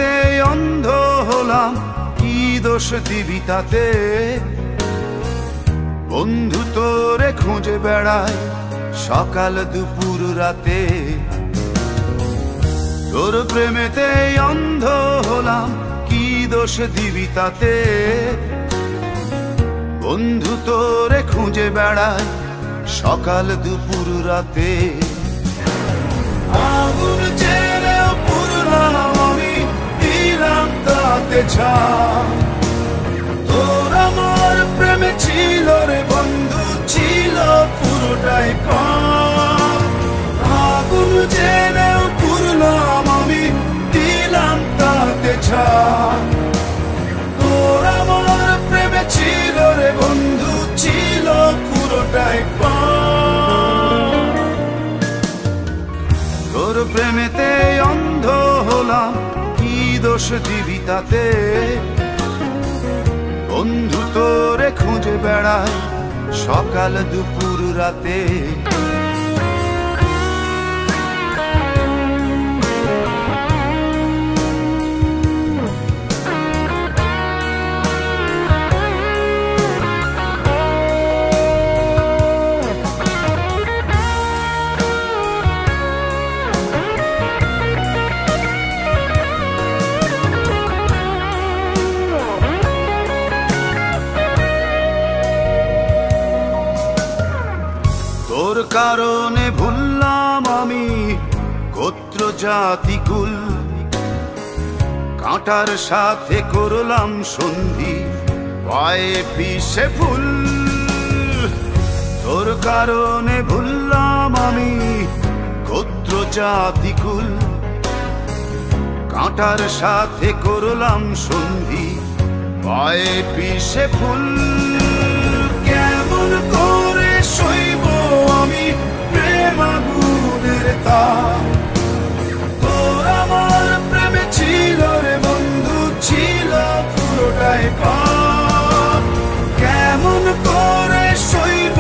প্রেমেতে অন্ধ হলাম, কি দোষ দিবি তাতে? বন্ধু তোরে খুঁজে বেড়ায় সকাল দুপুর রাতে। তোর প্রেমেতে অন্ধ হলাম, কি দোষ দিবি তাতে? বন্ধু তোরে খুঁজে বেড়ায় সকাল দুপুর রাতে। আগুন জেলেও পুরলাম আমি, দিলাম তাতে ছাই। তোর আমার প্রেমে ছিল রে বন্ধু, ছিল পুরোটাই পাপ। আগুন জেলেও পুরলাম আমি, দিলাম তাতে ছাই। তোর আমার প্রেমে ছিল রে বন্ধু, ছিল পুরোটাই পাপ। তোর প্রেমেতে অন্ধ হলাম, কি দোষ দিবি তাতে? বন্ধু তোরে খুঁজে বেড়ায় সকাল দুপুর রাতে। তোর কারণে ভুললাম আমি গোত্র জাতি কুল, কাঁটার সাথে করলাম সন্ধি, পায়ে পিষে ফুল। তোর কারণে ভুললাম আমি গোত্র জাতি কুল, কাঁটার সাথে করলাম সন্ধি, পায়ে পিষে ফুল। কেমন করে সইব আমি প্রেম আগুনের তাপ? তোর আমার প্রেমে ছিল রে বন্ধু, ছিল পুরোটাই পাপ। কেমন করে সইব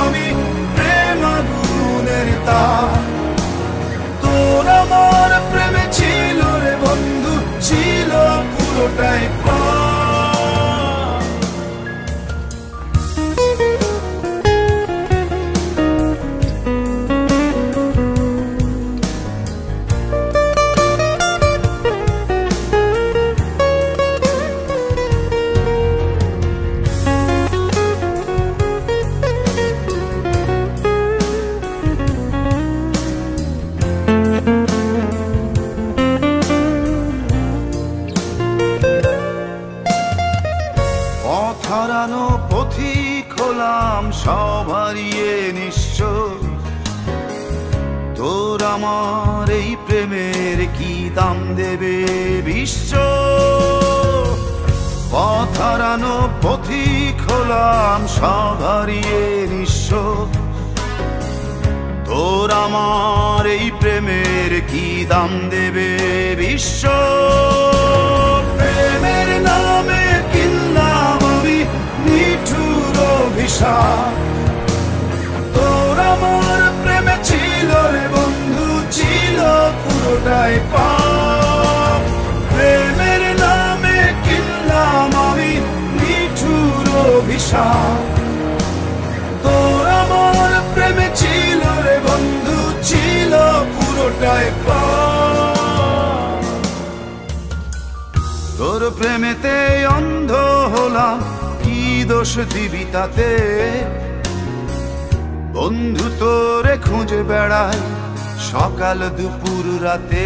আমি প্রেম আগুনের তাপ? তোর আমার প্রেমে ছিল রে বন্ধু, ছিল পুরোটাই পাপ। হারানো পথিক হলাম সব হারিয়ে নিঃস্ব। তোর আমার এই প্রেমের কি দাম দেবে বিশ্ব? পথ হারানো পথিক হলাম সব হারিয়ে নিঃস্ব। তোর আমার এই প্রেমের কি দাম দেবে বিশ্ব? প্রেমের নামে কিনলাম আমি নিঠুর অভিশাপ। তোর আমার প্রেমে ছিল রে বন্ধু, ছিল পুরোটাই পাপ। প্রেমের নামে কিনলাম আমি নিঠুর অভিশাপ। তোর আমার প্রেমে ছিল রে বন্ধু, ছিল পুরোটাই পাপ। তোর প্রেমেতে অন্ধ হলাম, কি দোষ দিবি তাতে? বন্ধু তোরে খুঁজে বেড়ায় সকাল দুপুর রাতে।